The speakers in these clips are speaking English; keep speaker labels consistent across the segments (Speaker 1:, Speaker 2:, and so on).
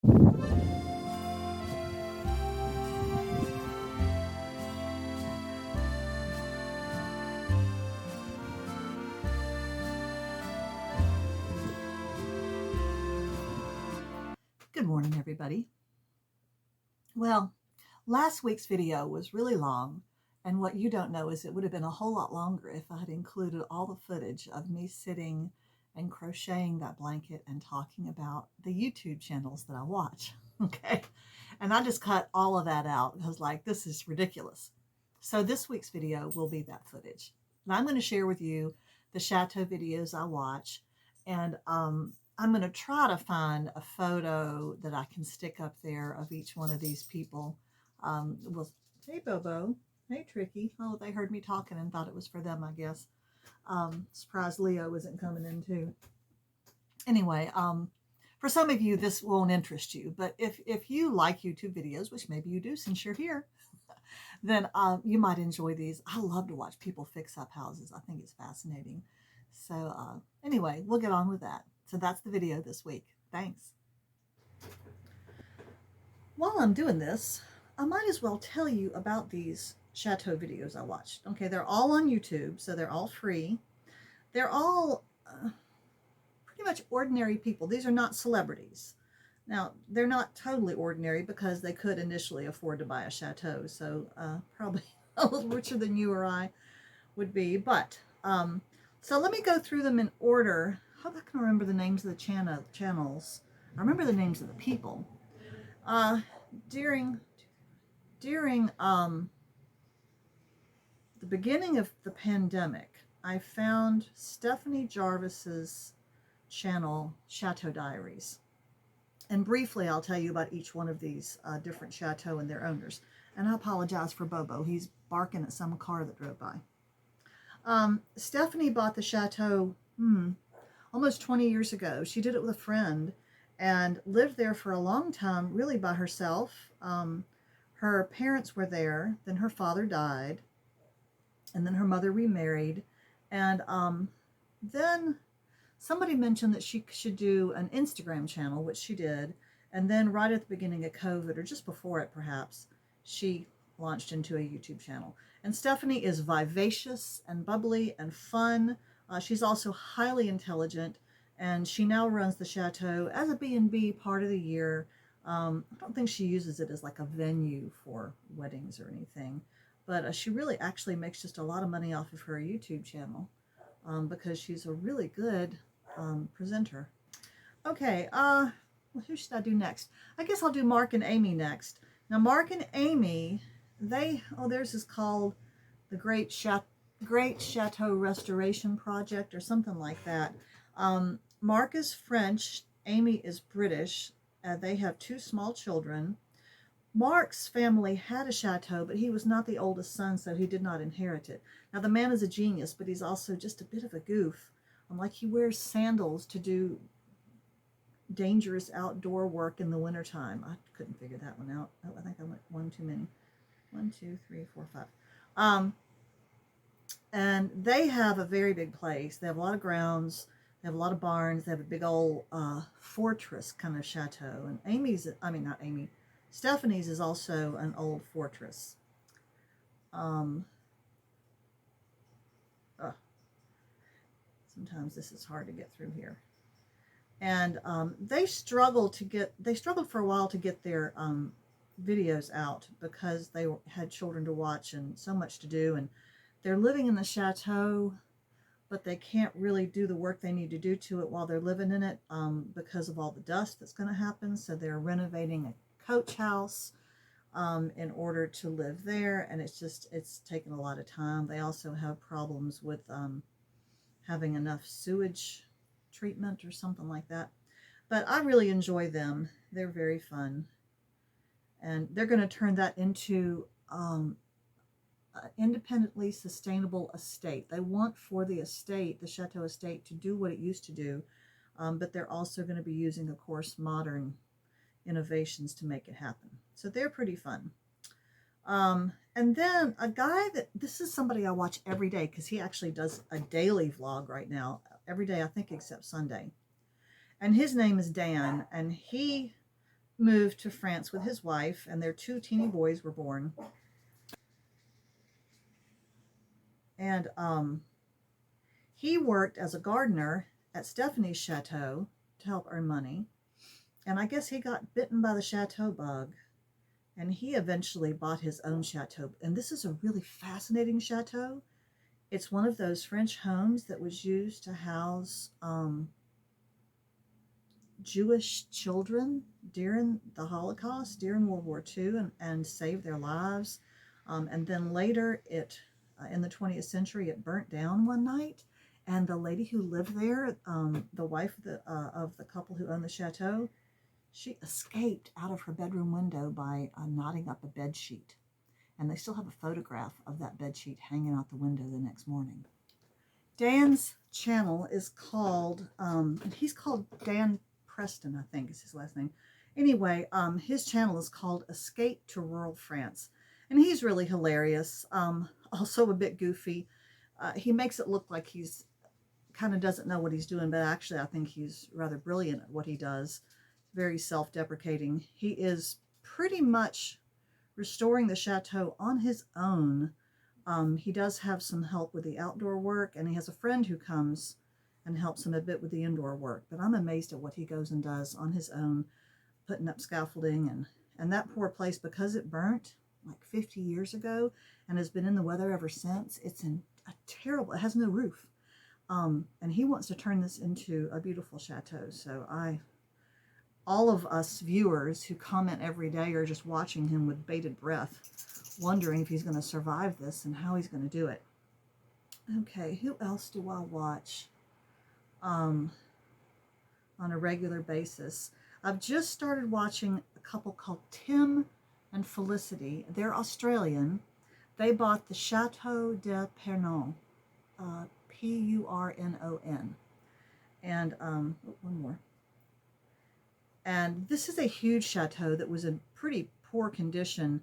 Speaker 1: Good morning, everybody. Well, last week's video was really long, and what you don't know is it would have been a whole lot longer if I had included all the footage of me sitting and crocheting that blanket and talking about the YouTube channels that I watch. Okay. And I just cut all of that out. I was like, this is ridiculous. So this week's video will be that footage. And I'm going to share with you the Chateau videos I watch. And I'm going to try to find a photo that I can stick up there of each one of these people. Well, hey, Bobo. Hey, Tricky. Oh, they heard me talking and thought it was for them, I guess. Surprised Leo isn't coming in, too. Anyway, for some of you, this won't interest you. But if you like YouTube videos, which maybe you do since you're here, then you might enjoy these. I love to watch people fix up houses. I think it's fascinating. So anyway, we'll get on with that. So that's the video this week. Thanks. While I'm doing this, I might as well tell you about these Chateau videos I watched. Okay, they're all on YouTube, so they're all free. They're all pretty much ordinary people. These are not celebrities. Now, they're not totally ordinary because they could initially afford to buy a chateau, so probably a little richer than you or I would be. But so let me go through them in order. How about I can remember the names of the channels? I remember the names of the people. During the beginning of the pandemic, I found Stephanie Jarvis's channel, Chateau Diaries. And briefly, I'll tell you about each one of these different chateaux and their owners. And I apologize for Bobo. He's barking at some car that drove by. Stephanie bought the chateau almost 20 years ago. She did it with a friend and lived there for a long time, really by herself. Her parents were there. Then her father died. And then her mother remarried. And then somebody mentioned that she should do an Instagram channel, which she did. And then right at the beginning of COVID, or just before it perhaps, she launched into a YouTube channel. And Stephanie is vivacious and bubbly and fun. She's also highly intelligent, and she now runs the chateau as a B&B part of the year. I don't think she uses it as like a venue for weddings or anything, but she really actually makes just a lot of money off of her YouTube channel because she's a really good presenter. Okay, well, who should I do next? I guess I'll do Mark and Amy next. Now, Mark and Amy, theirs is called the Great Chateau Restoration Project or something like that. Mark is French, Amy is British. They have 2 small children. Mark's family had a chateau, but he was not the oldest son, so he did not inherit it. Now, the man is a genius, but he's also just a bit of a goof. Like, he wears sandals to do dangerous outdoor work in the wintertime. I couldn't figure that one out. I think I went one too many. 1, 2, 3, 4, 5. And they have a very big place. They have a lot of grounds. They have a lot of barns. They have a big old fortress kind of chateau. And Stephanie's is also an old fortress. Sometimes this is hard to get through here. And they struggled for a while to get their videos out because they had children to watch and so much to do. And they're living in the chateau, but they can't really do the work they need to do to it while they're living in it because of all the dust that's going to happen. So they're renovating a coach house in order to live there, and it's taken a lot of time. They also have problems with having enough sewage treatment or something like that. But I really enjoy them. They're very fun. And they're going to turn that into an independently sustainable estate. They want for the estate, the Chateau estate, to do what it used to do, but they're also going to be using, of course, modern innovations to make it happen. So they're pretty fun. And then a guy this is somebody I watch every day because he actually does a daily vlog right now, every day I think except Sunday. And his name is Dan, and he moved to France with his wife, and their two teeny boys were born. And he worked as a gardener at Stephanie's chateau to help earn money. And I guess he got bitten by the chateau bug. And he eventually bought his own chateau. And this is a really fascinating chateau. It's one of those French homes that was used to house Jewish children during the Holocaust, during World War II, and save their lives. And then later, in the 20th century, it burnt down one night. And the lady who lived there, the wife of the couple who owned the chateau, she escaped out of her bedroom window by knotting up a bed sheet. And they still have a photograph of that bed sheet hanging out the window the next morning. Dan's channel is called, and he's called Dan Preston, I think is his last name. Anyway, his channel is called Escape to Rural France. And he's really hilarious, also a bit goofy. He makes it look like he's kind of doesn't know what he's doing, but actually I think he's rather brilliant at what he does. Very self-deprecating. He is pretty much restoring the chateau on his own. He does have some help with the outdoor work, and he has a friend who comes and helps him a bit with the indoor work. But I'm amazed at what he goes and does on his own, putting up scaffolding. And that poor place, because it burnt like 50 years ago and has been in the weather ever since, it's in a terrible, it has no roof. And he wants to turn this into a beautiful chateau. So all of us viewers who comment every day are just watching him with bated breath, wondering if he's going to survive this and how he's going to do it. Okay, who else do I watch on a regular basis? I've just started watching a couple called Tim and Felicity. They're Australian. They bought the Chateau de Pernon, P-U-R-N-O-N. And one more. And this is a huge chateau that was in pretty poor condition.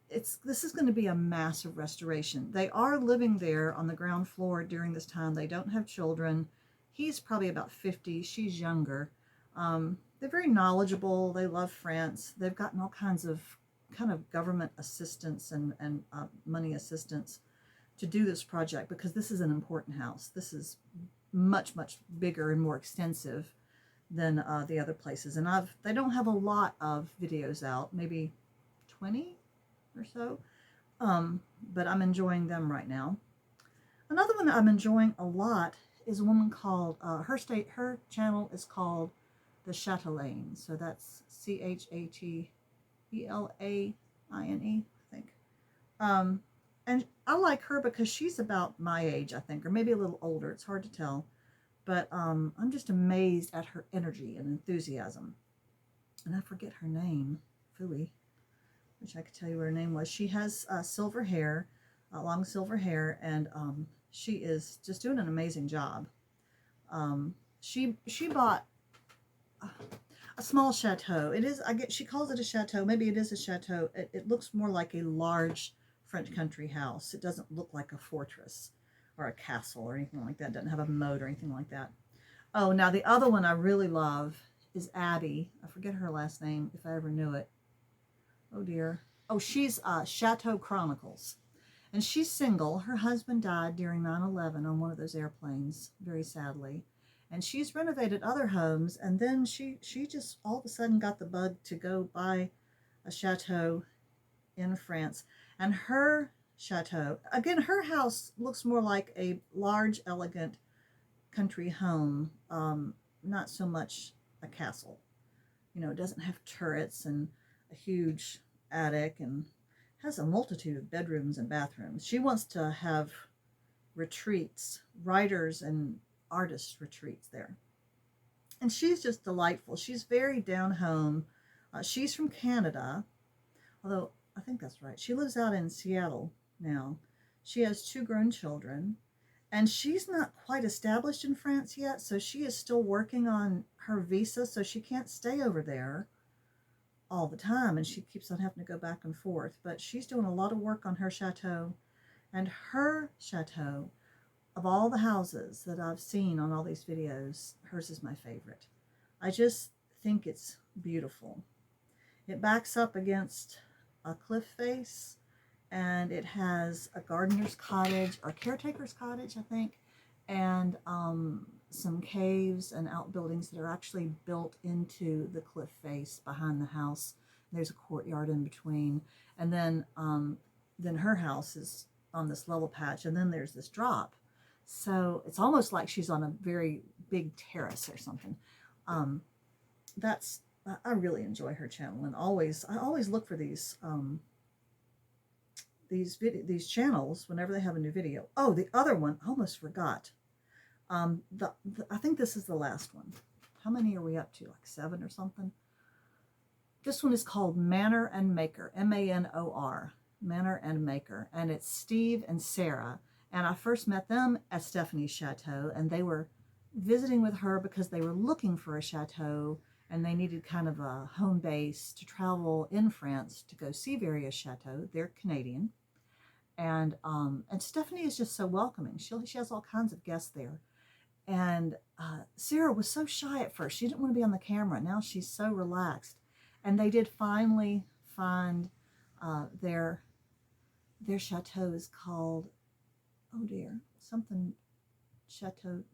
Speaker 1: This is going to be a massive restoration. They are living there on the ground floor during this time. They don't have children. He's probably about 50. She's younger. They're very knowledgeable. They love France. They've gotten all kinds of kind of government assistance and money assistance to do this project, because this is an important house. This is much, much bigger and more extensive than the other places. And they don't have a lot of videos out, maybe 20 or so, but I'm enjoying them right now. Another one that I'm enjoying a lot is a woman called, her channel is called The Chatelaine. So that's Chatelaine, I think. And I like her because she's about my age, I think, or maybe a little older. It's hard to tell. But I'm just amazed at her energy and enthusiasm. And I forget her name, Fooey. Wish I could tell you what her name was. She has silver hair, long silver hair, and she is just doing an amazing job. She bought a small chateau. She calls it a chateau. Maybe it is a chateau. It looks more like a large French country house. It doesn't look like a fortress or a castle or anything like that. It doesn't have a moat or anything like that. Oh, now the other one I really love is Abby. I forget her last name if I ever knew it. Oh dear. Oh, she's Chateau Chronicles. And she's single. Her husband died during 9/11 on one of those airplanes, very sadly. And she's renovated other homes, and then she just all of a sudden got the bug to go buy a chateau in France. And her chateau, again, her house looks more like a large, elegant country home, not so much a castle. You know, it doesn't have turrets and a huge attic, and has a multitude of bedrooms and bathrooms. She wants to have retreats, writers and artist retreats there. And she's just delightful. She's very down home. She's from Canada, although I think that's right. She lives out in Seattle now. She has 2 grown children, and she's not quite established in France yet, so she is still working on her visa, so she can't stay over there all the time, and she keeps on having to go back and forth. But she's doing a lot of work on her chateau, and her chateau, of all the houses that I've seen on all these videos, hers is my favorite. I just think it's beautiful. It backs up against a cliff face, and it has a gardener's cottage or caretaker's cottage, I think, and some caves and outbuildings that are actually built into the cliff face behind the house. There's a courtyard in between, and then her house is on this level patch, and then there's this drop. So it's almost like she's on a very big terrace or something. Um, that's I really enjoy her channel, and I always look for these channels whenever they have a new video. Oh, the other one, I almost forgot. I think this is the last one. How many are we up to? Like 7 or something? This one is called Manor and Maker, Manor, Manor and Maker, and it's Steve and Sarah. And I first met them at Stephanie's Chateau, and they were visiting with her because they were looking for a chateau, and they needed kind of a home base to travel in France to go see various chateaux. They're Canadian, and Stephanie is just so welcoming. She has all kinds of guests there, and Sarah was so shy at first. She didn't want to be on the camera. Now she's so relaxed, and they did finally find their chateau is called, oh dear, something Chateau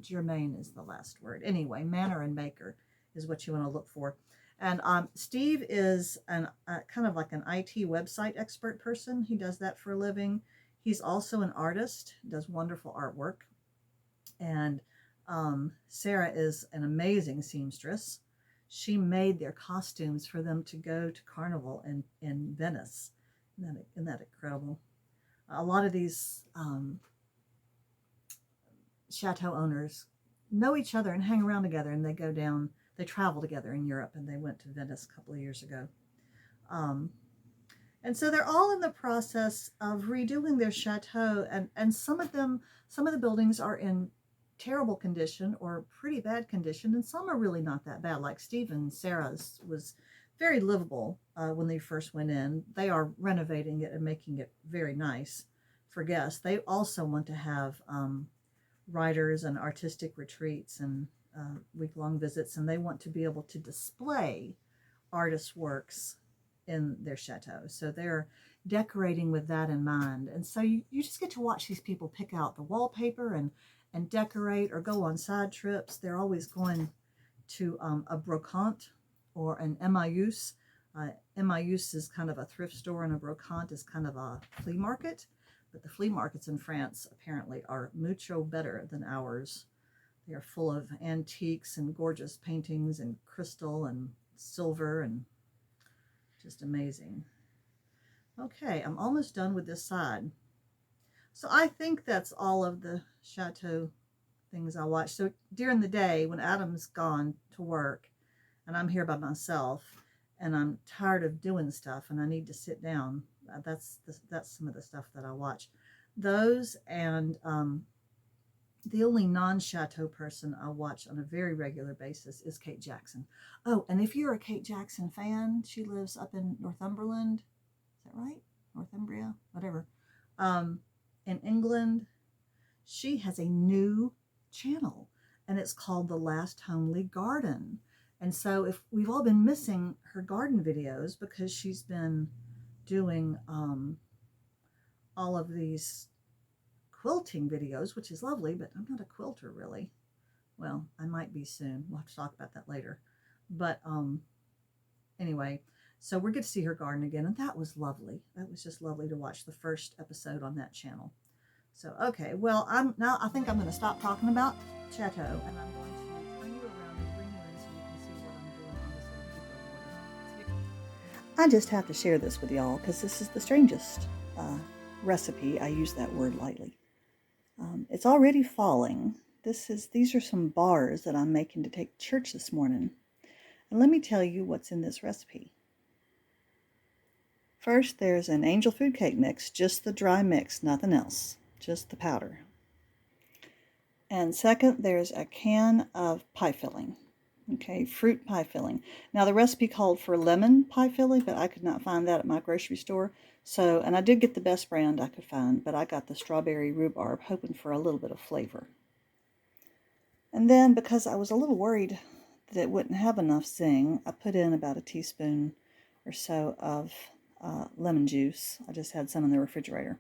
Speaker 1: Germain is the last word. Anyway, Manor and Maker is what you want to look for. And Steve is kind of like an IT website expert person. He does that for a living. He's also an artist, does wonderful artwork. And Sarah is an amazing seamstress. She made their costumes for them to go to Carnival in Venice. Isn't that incredible? A lot of these chateau owners know each other and hang around together, and they travel together in Europe, and they went to Venice a couple of years ago. And so they're all in the process of redoing their chateau, and some of the buildings are in terrible condition or pretty bad condition, and some are really not that bad. Like Steve and Sarah's was very livable when they first went in. They are renovating it and making it very nice for guests. They also want to have writers and artistic retreats and week-long visits, and they want to be able to display artists' works in their chateau. So they're decorating with that in mind. And so you just get to watch these people pick out the wallpaper and decorate or go on side trips. They're always going to a brocante or an Emmaüs. Emmaüs is kind of a thrift store, and a brocante is kind of a flea market. But the flea markets in France apparently are mucho better than ours. They are full of antiques and gorgeous paintings and crystal and silver and just amazing. Okay, I'm almost done with this side. So I think that's all of the chateau things I watch. So during the day when Adam's gone to work and I'm here by myself and I'm tired of doing stuff and I need to sit down, that's some of the stuff that I watch. Those, and the only non-chateau person I watch on a very regular basis is Kate Jackson. Oh, and if you're a Kate Jackson fan, she lives up in Northumberland. Is that right? Northumbria? Whatever. In England. She has a new channel, and it's called The Last Homely Garden. And so if we've all been missing her garden videos because she's been doing all of these quilting videos, which is lovely, but I'm not a quilter really. Well, I might be soon. We'll have to talk about that later. But anyway, so we're good to see her garden again, and that was lovely. That was just lovely to watch the first episode on that channel. So, okay, well, I think I'm going to stop talking about Chateau, and I'm going to turn you around and bring you in so you can see what I'm doing on this little board. I just have to share this with y'all because this is the strangest recipe. I use that word lightly. It's already falling. These are some bars that I'm making to take to church this morning. And let me tell you what's in this recipe. First, there's an angel food cake mix, just the dry mix, nothing else. Just the powder. And second, there's a can of pie filling. Okay, fruit pie filling. Now the recipe called for lemon pie filling, but I could not find that at my grocery store. So, and I did get the best brand I could find, but I got the strawberry rhubarb, hoping for a little bit of flavor. And then, because I was a little worried
Speaker 2: that it wouldn't have enough zing, I put in about a teaspoon or so of lemon juice. I just had some in the refrigerator.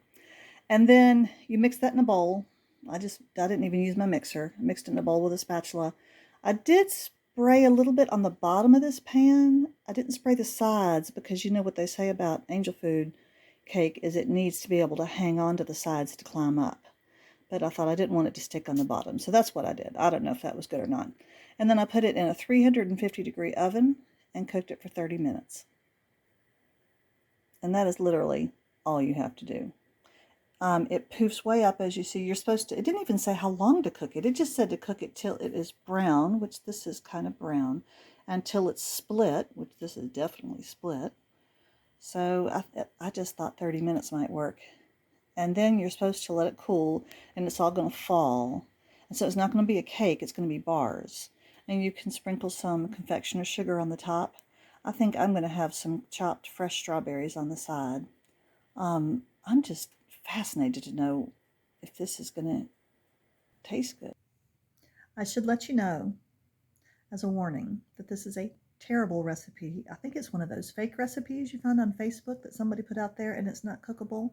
Speaker 2: And then you mix that in a bowl. I didn't even use my mixer. I mixed it in a bowl with a spatula. I did spray a little bit on the bottom of this pan. I didn't spray the sides because you know what they say about angel food cake is it needs to be able to hang on to the sides to climb up. But I thought I didn't want it to stick on the bottom, so that's what I did. I don't know if that was good or not. And then I put it in a 350-degree oven and cooked it for 30 minutes. And that is literally all you have to do. It poofs way up as you see. You're supposed to, it didn't even say how long to cook it. It just said to cook it till it is brown, which this is kind of brown, until it's split, which this is definitely split. So I just thought 30 minutes might work. And then you're supposed to let it cool, and it's all going to fall. And so it's not going to be a cake, it's going to be bars. And you can sprinkle some confectioner sugar on the top. I think I'm going to have some chopped fresh strawberries on the side. I'm just fascinated to know if this is going to taste good.
Speaker 1: I should let you know, as a warning, that this is a terrible recipe. I think it's one of those fake recipes you find on Facebook that somebody put out there and it's not cookable.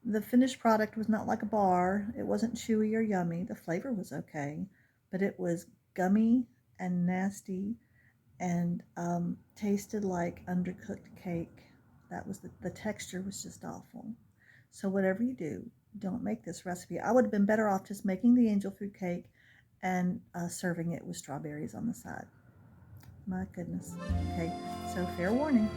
Speaker 1: The finished product was not like a bar. It wasn't chewy or yummy. The flavor was okay, but it was gummy and nasty and tasted like undercooked cake. That was the texture was just awful. So whatever you do, don't make this recipe. I would have been better off just making the angel food cake and serving it with strawberries on the side. My goodness. Okay, so fair warning.